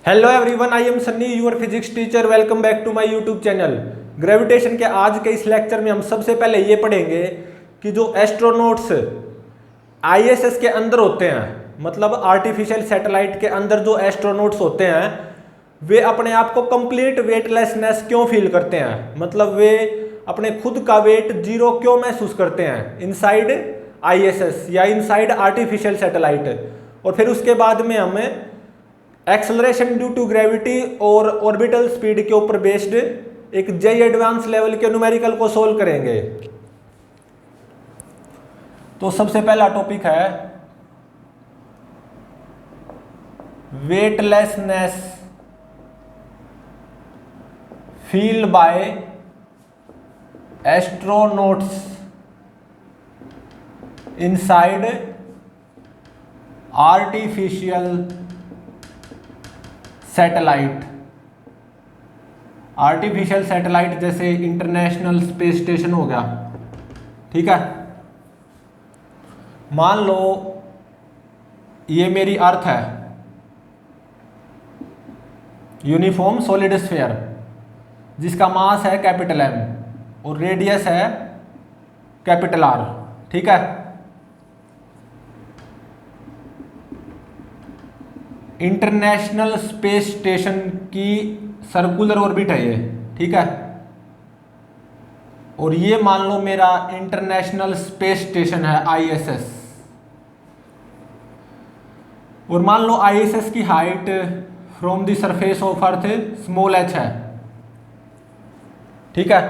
Hello everyone, I am Sunny, your physics teacher. Welcome back to my YouTube channel. Gravitation के आज के इस lecture में हम सबसे पहले ये पढ़ेंगे कि जो एस्ट्रोनॉट्स आईएसएस के अंदर होते हैं, मतलब आर्टिफिशियल सैटेलाइट के अंदर जो एस्ट्रोनॉट्स होते हैं, वे अपने आप को कंप्लीट वेटलेसनेस क्यों फील करते हैं, मतलब वे अपने खुद का वेट जीरो क्यों महसूस करते हैं इनसाइड आईएसएस या इनसाइड आर्टिफिशियल सैटेलाइट। और फिर उसके बाद में हम एक्सेलरेशन ड्यू टू ग्रेविटी और ऑर्बिटल स्पीड के ऊपर बेस्ड एक जेई एडवांस लेवल के न्यूमेरिकल को सोल्व करेंगे। तो सबसे पहला टॉपिक है weightlessness feel by astronauts inside artificial satellite. Artificial satellite जैसे इंटरनेशनल स्पेस स्टेशन हो गया, ठीक है। मान लो ये मेरी अर्थ है, यूनिफॉर्म सॉलिड स्फीयर, जिसका मास है कैपिटल एम और रेडियस है कैपिटल आर, ठीक है। इंटरनेशनल स्पेस स्टेशन की सर्कुलर ऑर्बिट है ये, ठीक है। और ये मान लो मेरा इंटरनेशनल स्पेस स्टेशन है आईएसएस। और मान लो आईएसएस की height from the surface of earth small H है, ठीक है।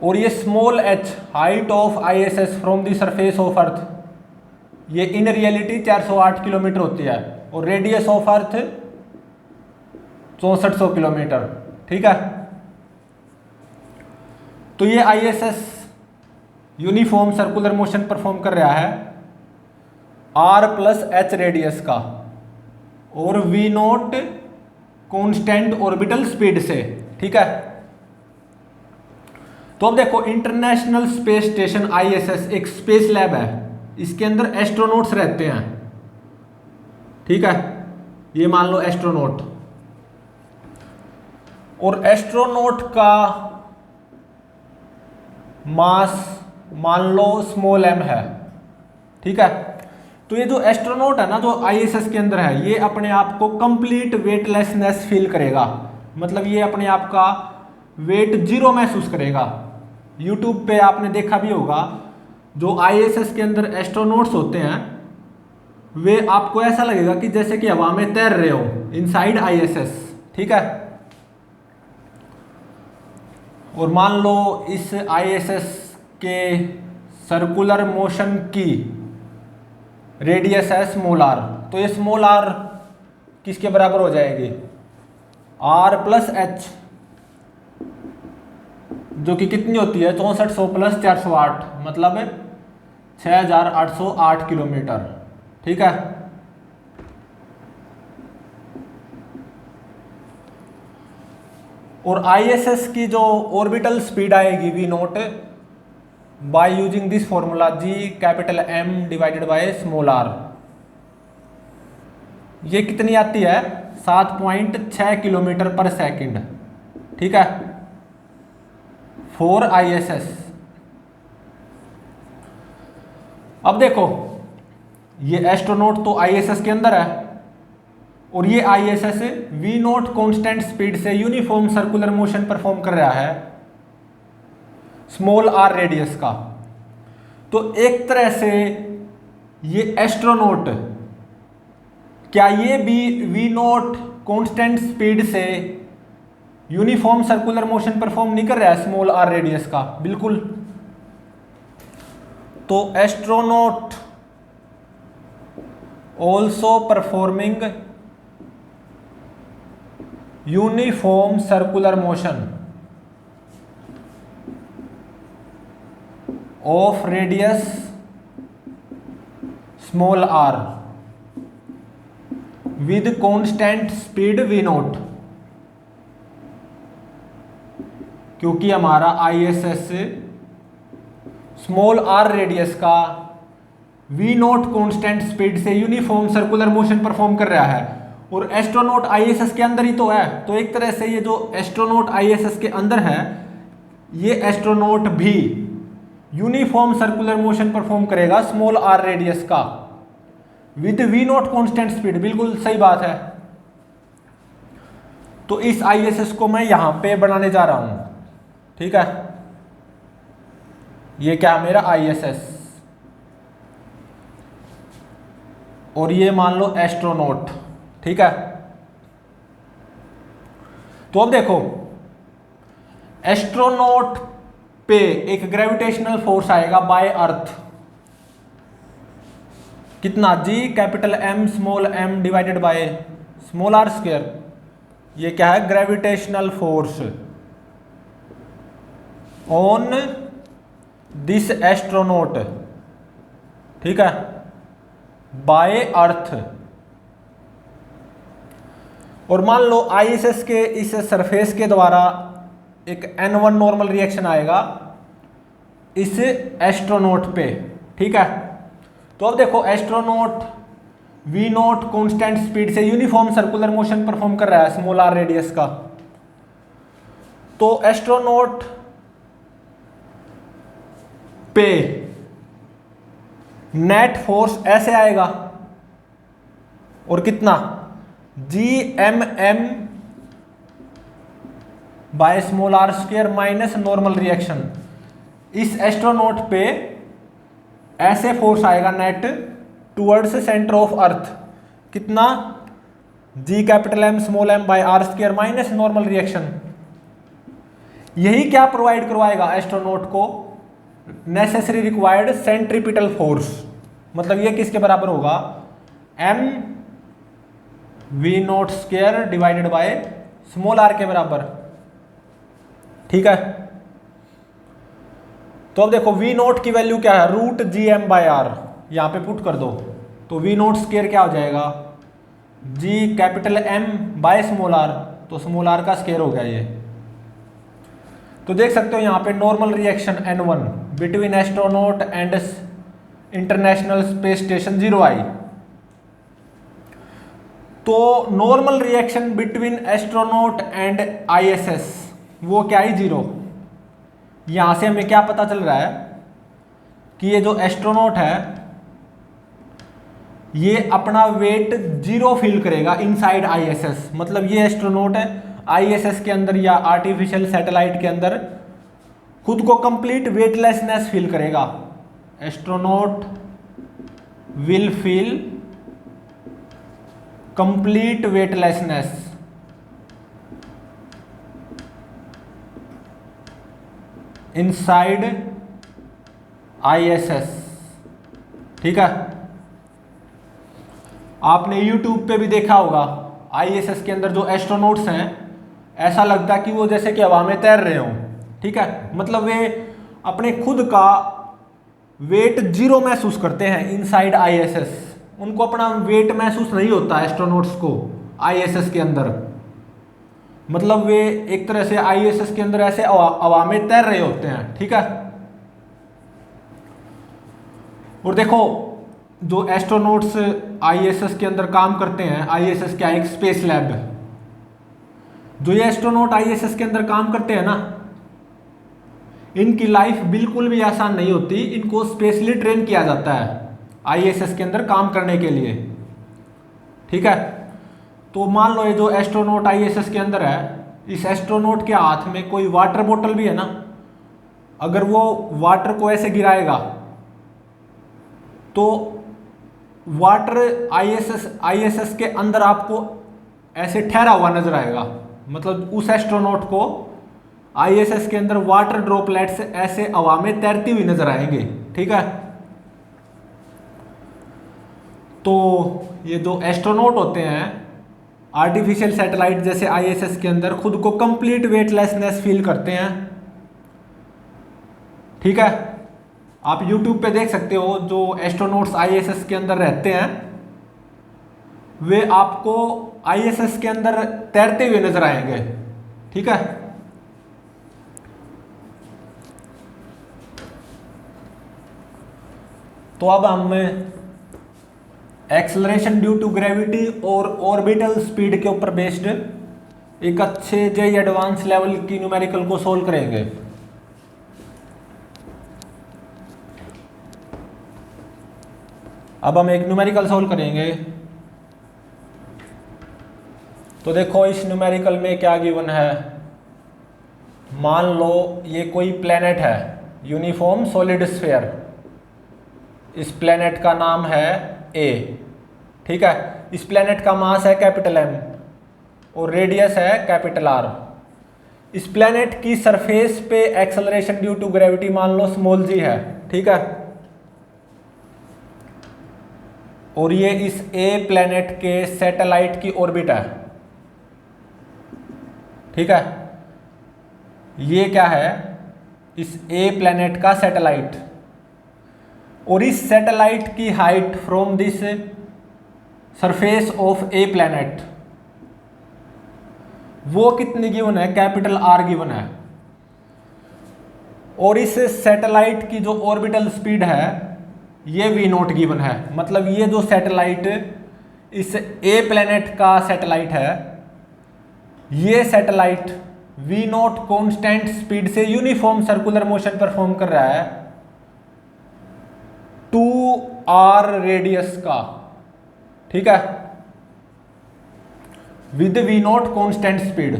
और ये small H height of ISS from the surface of earth, ये इन रियलिटी 408 किलोमीटर होती है और रेडियस ऑफ अर्थ 6400 किलोमीटर, ठीक है। तो ये ISS uniform circular motion perform कर रहा है आर प्लस एच रेडियस का और V naught constant orbital speed से, ठीक है। तो अब देखो, इंटरनेशनल स्पेस स्टेशन आईएसएस एक स्पेस लैब है, इसके अंदर एस्ट्रोनॉट्स रहते हैं, ठीक है। ये मान लो एस्ट्रोनॉट, और एस्ट्रोनॉट का मास मान लो स्मॉल एम है, ठीक है। तो ये जो एस्ट्रोनॉट है ना, जो आईएसएस के अंदर है, ये अपने आप को कंप्लीट वेटलेसनेस फील करेगा, मतलब ये अपने आप का वेट जीरो महसूस करेगा। यूट्यूब पे आपने देखा भी होगा, जो आईएसएस के अंदर एस्ट्रोनॉट्स होते हैं, वे आपको ऐसा लगेगा कि जैसे कि हवा में तैर रहे हो इनसाइड आईएसएस, ठीक है। और मान लो इस आईएसएस के सर्कुलर मोशन की रेडियस है स्मॉल आर, तो ये स्मॉल आर किसके बराबर हो जाएगी, आर प्लस एच, जो कि कितनी होती है 6400 प्लस 408, मतलब 6808 किलोमीटर, ठीक है। और आईएसएस की जो ऑर्बिटल स्पीड आएगी V naught by using this formula G capital M divided by small R, ये कितनी आती है 7.6 किलोमीटर पर सेकंड, ठीक है, फॉर आईएसएस। अब देखो, ये एस्ट्रोनॉट तो आईएसएस के अंदर है और ये ISS V naught constant speed से यूनिफॉर्म सर्कुलर मोशन परफॉर्म कर रहा है स्मॉल आर रेडियस का। तो एक तरह से ये एस्ट्रोनॉट, क्या ये भी वी नॉट कांस्टेंट स्पीड से यूनिफॉर्म सर्कुलर मोशन परफॉर्म नहीं कर रहा है स्मॉल आर रेडियस का? बिल्कुल। तो astronaut also performing uniform circular motion of radius small R with constant speed V naught, क्योंकि हमारा आईएसएस स्मॉल आर रेडियस का वी नॉट कांस्टेंट स्पीड से यूनिफॉर्म सर्कुलर मोशन परफॉर्म कर रहा है और एस्ट्रोनॉट आईएसएस के अंदर ही तो है, तो एक तरह से ये जो एस्ट्रोनॉट आईएसएस के अंदर है, ये एस्ट्रोनॉट भी यूनिफॉर्म सर्कुलर मोशन परफॉर्म करेगा स्मॉल आर रेडियस का with V naught constant speed. बिल्कुल सही बात है। तो इस आईएसएस को मैं यहां पे बनाने जा रहा हूं, ठीक है। ये क्या मेरा आईएसएस, और ये मान लो एस्ट्रोनॉट, ठीक है। तो अब देखो एस्ट्रोनॉट पे एक ग्रेविटेशनल फोर्स आएगा बाय अर्थ, कितना, G capital M small m divided by small r square. ये क्या है, gravitational force on this astronaut, ठीक है, बाय अर्थ। और मान लो आईएसएस के इस सरफेस के द्वारा एक N1 नॉर्मल रिएक्शन आएगा इस एस्ट्रोनॉट पे, ठीक है। तो अब देखो astronaut V naught constant speed से यूनिफॉर्म सर्कुलर मोशन परफॉर्म कर रहा है स्मॉल आर रेडियस का। तो एस्ट्रोनॉट पे नेट फोर्स ऐसे आएगा, और कितना, G M m by small r square minus normal reaction. इस एस्ट्रोनॉट पे ऐसे फोर्स आएगा net towards centre of Earth, कितना, G capital M small m by r square minus normal reaction. यही क्या प्रोवाइड करवाएगा एस्ट्रोनॉट को, नेसेसरी रिक्वायर्ड सेंट्रीपिटल फोर्स। मतलब ये किसके बराबर होगा, M V naught square divided by small R के बराबर, ठीक है। तो अब देखो वी नॉट की वैल्यू क्या है, root G M by R, यहां पे पुट कर दो। तो वी नॉट स्क्वायर क्या हो जाएगा, G capital M by small r, तो स्मॉल आर का स्क्वायर हो गया ये। तो देख सकते हो यहां पे normal reaction N1 between astronaut and International space Station 0 आई। तो normal reaction between astronaut and ISS वो क्या है, 0। यहां से हमें क्या पता चल रहा है कि ये जो एस्ट्रोनॉट है ये अपना वेट 0 फील करेगा इनसाइड आईएसएस। मतलब ये एस्ट्रोनॉट है आईएसएस के अंदर या आर्टिफिशियल सैटेलाइट के अंदर खुद को कंप्लीट वेटलेसनेस फील करेगा। Astronaut will feel complete weightlessness inside ISS, ठीक है। आपने YouTube पे भी देखा होगा आईएसएस के अंदर जो एस्ट्रोनॉट्स हैं, ऐसा लगता है कि वो जैसे कि हवा में तैर रहे हों, ठीक है। मतलब वे अपने खुद का वेट 0 महसूस करते हैं इनसाइड आईएसएस। उनको अपना वेट महसूस नहीं होता एस्ट्रोनॉट्स को आईएसएस के अंदर। मतलब वे एक तरह से आईएसएस के अंदर ऐसे हवा में तैर रहे होते हैं, ठीक है। और देखो जो एस्ट्रोनॉट्स आईएसएस के अंदर काम करते हैं, आईएसएस क्या एक स्पेस लैब, जो ये एस्ट्रोनॉट आईएसएस के अंदर काम करते हैं ना, इनकी लाइफ बिल्कुल भी आसान नहीं होती। इनको स्पेशली ट्रेन किया जाता है आईएसएस के अंदर काम करने के लिए, ठीक है। तो मान लो ये जो एस्ट्रोनॉट आईएसएस के अंदर है, इस एस्ट्रोनॉट के हाथ में कोई वाटर बोतल भी है ना, अगर वो वाटर को ऐसे गिराएगा तो वाटर आईएसएस के अंदर आपको ऐसे ठहरा हुआ नजर आएगा। मतलब उस एस्ट्रोनॉट को आईएसएस के अंदर वाटर ड्रॉपलेट्स ऐसे हवा में तैरती हुई नजर आएंगे, ठीक है। तो ये जो एस्ट्रोनॉट होते हैं आर्टिफिशियल सैटेलाइट जैसे आईएसएस के अंदर खुद को कंप्लीट वेटलेसनेस फील करते हैं, ठीक है। आप YouTube पे देख सकते हो जो एस्ट्रोनॉट्स आईएसएस के अंदर रहते हैं वे आपको आईएसएस के अंदर तैरते हुए नजर आएंगे, ठीक है। तो अब हम एक्सेलरेशन ड्यू टू ग्रेविटी और ऑर्बिटल स्पीड के ऊपर बेस्ड एक अच्छे जेई एडवांस लेवल की न्यूमेरिकल को सोल्व करेंगे। अब हम एक न्यूमेरिकल सोल्व करेंगे। तो देखो इस न्यूमेरिकल में क्या गिवन है। मान लो ये कोई प्लेनेट है, यूनिफॉर्म सॉलिड स्फीयर। इस प्लेनेट का नाम है ए, ठीक है। इस प्लेनेट का मास है कैपिटल एम और रेडियस है कैपिटल आर। इस प्लेनेट की सरफेस पे एक्सेलरेशन ड्यू टू ग्रेविटी मान लो स्मॉल जी है, ठीक है। और ये इस ए प्लेनेट के सैटेलाइट की ऑर्बिट है, ठीक है। ये क्या है, इस ए प्लेनेट का सैटेलाइट। और इस सैटेलाइट की height from this surface of a planet वो कितनी गिवन है, कैपिटल आर गिवन है। और इस सैटेलाइट की जो ऑर्बिटल स्पीड है ये वी नॉट गिवन है। मतलब ये जो सैटेलाइट इस ए प्लेनेट का सैटेलाइट है, ये satellite V naught constant speed से यूनिफॉर्म सर्कुलर मोशन परफॉर्म कर रहा है 2r रेडियस का, ठीक है, with V naught constant speed.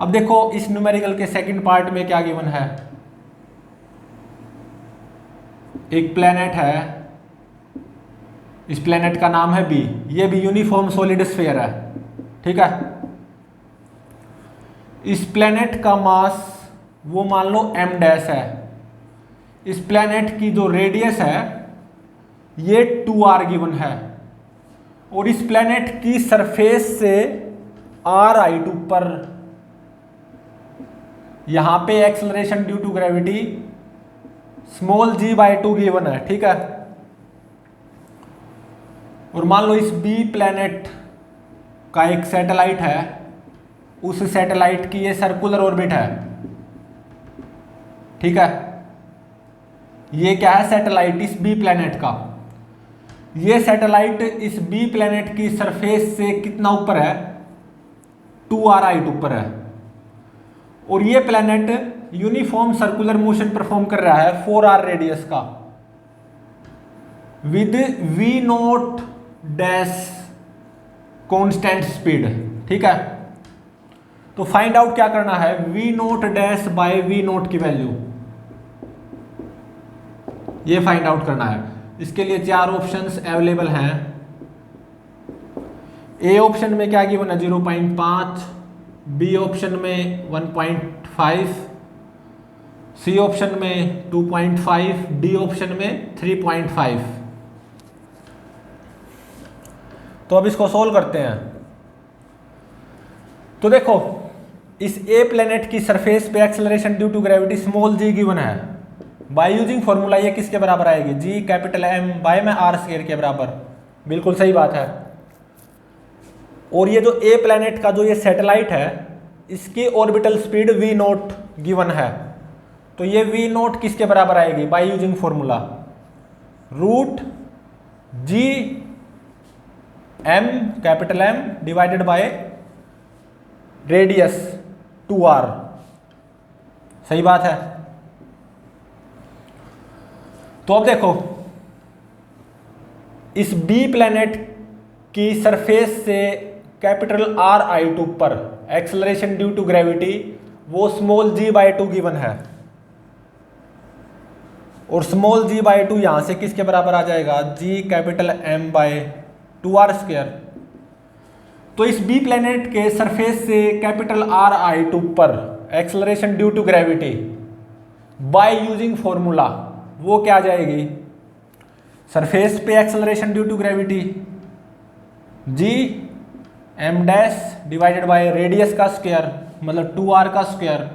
अब देखो इस न्यूमेरिकल के सेकंड पार्ट में क्या गिवन है। एक प्लेनेट है, इस प्लेनेट का नाम है बी। ये भी यूनिफॉर्म सॉलिड स्फीयर है, ठीक है। इस प्लेनेट का मास वो मान लो m डैश है। इस प्लेनेट की जो रेडियस है ये 2r गिवन है। और इस प्लेनेट की सरफेस से r हाइट ऊपर, यहां पे acceleration due to gravity small g/2 given है, ठीक है। और मान लो इस बी प्लेनेट का एक सैटेलाइट है, उस सैटेलाइट की ये सर्कुलर ऑर्बिट है, ठीक है। ये क्या है, सैटेलाइट इस बी प्लेनेट का। ये सैटेलाइट इस बी प्लेनेट की सरफेस से कितना ऊपर है, 2r हाइट ऊपर है। और ये planet uniform circular motion perform कर रहा है 4r रेडियस का with v not dash constant speed, ठीक है। तो फाइंड आउट क्या करना है, v not dash by v not की वैल्यू ये फाइंड आउट करना है। इसके लिए 4 ऑप्शंस अवेलेबल हैं। ए ऑप्शन में क्या गिवन है, 0.5, बी ऑप्शन में 1.5, सी ऑप्शन में 2.5, डी ऑप्शन में 3.5। तो अब इसको सोल्व करते हैं। तो देखो इस ए प्लेनेट की सरफेस पे acceleration due to gravity small G given है। बाय यूजिंग फॉर्मूला ये किसके बराबर आएगी, जी कैपिटल एम बाय में आर स्क्वायर के बराबर। बिल्कुल सही बात है। और ये जो ए प्लेनेट का जो ये सैटेलाइट है, इसकी orbital speed V naught given है। तो ये वी नॉट किसके बराबर आएगी, by using formula root G M capital M divided by radius 2r। सही बात है। तो अब देखो इस बी प्लेनेट की सरफेस से कैपिटल आर हाइट ऊपर एक्सेलरेशन ड्यू टू ग्रेविटी वो स्मॉल g/2 गिवन है। और स्मॉल g/2 यहां से किसके बराबर आ जाएगा, G capital M by 2r square. तो इस बी प्लेनेट के सरफेस से कैपिटल आर हाइट ऊपर acceleration due to gravity by using formula वो क्या आ जाएगी, सरफेस पे acceleration due to gravity G M dash divided by radius का स्क्वायर मतलब 2r का स्क्वायर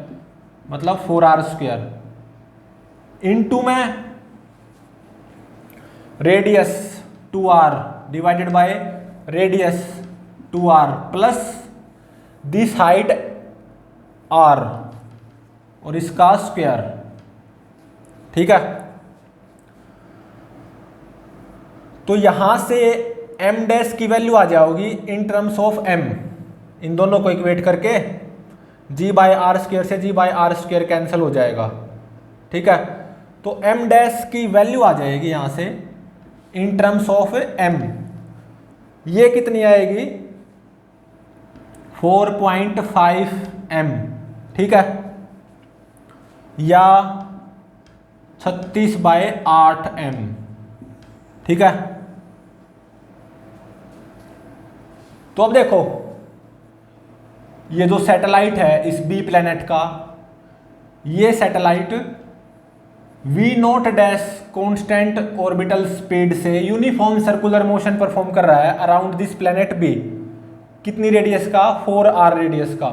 मतलब 4r स्क्वायर इनटू में radius 2r divided by radius 2r plus this height r और इसका स्क्वायर, ठीक है। तो यहाँ से एम डैश की वैल्यू आ जाएगी इन टर्म्स ऑफ एम, इन दोनों को इक्वेट करके जी बाई आर स्क्वायर से जी बाई आर स्क्वायर कैंसिल हो जाएगा, ठीक है। तो एम डैश की वैल्यू आ जाएगी यहाँ से इन टर्म्स ऑफ एम, ये कितनी आएगी 4.5 एम, ठीक है, या 36/8 एम, ठीक है। तो अब देखो ये जो सैटेलाइट है इस बी प्लेनेट का, ये satellite V naught dash constant orbital speed से यूनिफॉर्म सर्कुलर मोशन परफॉर्म कर रहा है अराउंड दिस प्लेनेट बी। कितनी रेडियस का, 4r रेडियस का।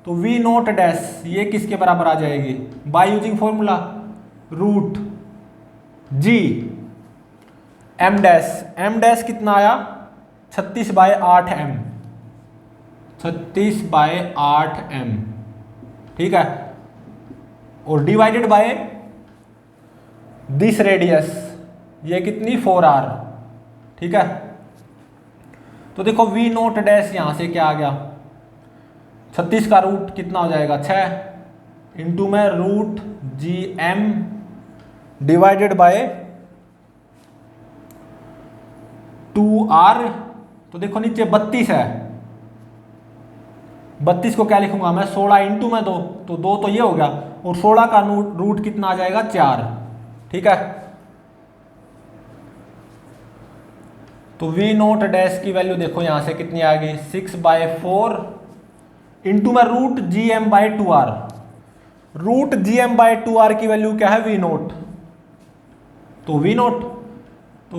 तो वी नॉट डैश ये किसके बराबर आ जाएगी, by using formula root G M dash कितना आया 36/8 एम, 36/8 एम, ठीक है, और डिवाइडेड बाय दिस रेडियस ये कितनी 4r, ठीक है। तो देखो वी नोट डैश यहां से क्या आ गया 36 का रूट कितना हो जाएगा 6 इंटू में root G M divided by 2r। तो देखो नीचे 32 है, 32 को क्या लिखूंगा मैं 16 इंटू में 2, तो 2 तो ये हो गया, और 16 का रूट कितना आ जाएगा 4, ठीक है। तो वी नोट डैश की वैल्यू देखो यहां से कितनी आ गई 6/4 इंटू में root G M by 2r। Root G M by 2r की वैल्यू क्या है वी नोट, तो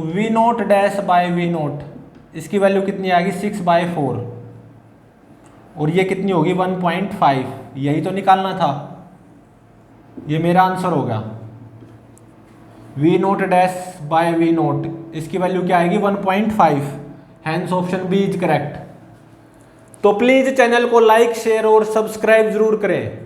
V naught dash by V naught इसकी वैल्यू कितनी आ गई 6/4, और ये कितनी होगी 1.5, यही तो निकालना था, ये मेरा आंसर होगा। V naught dash by V naught इसकी वैल्यू क्या आएगी 1.5, hence option B is correct. तो प्लीज चैनल को लाइक शेयर और सब्सक्राइब जरूर करें।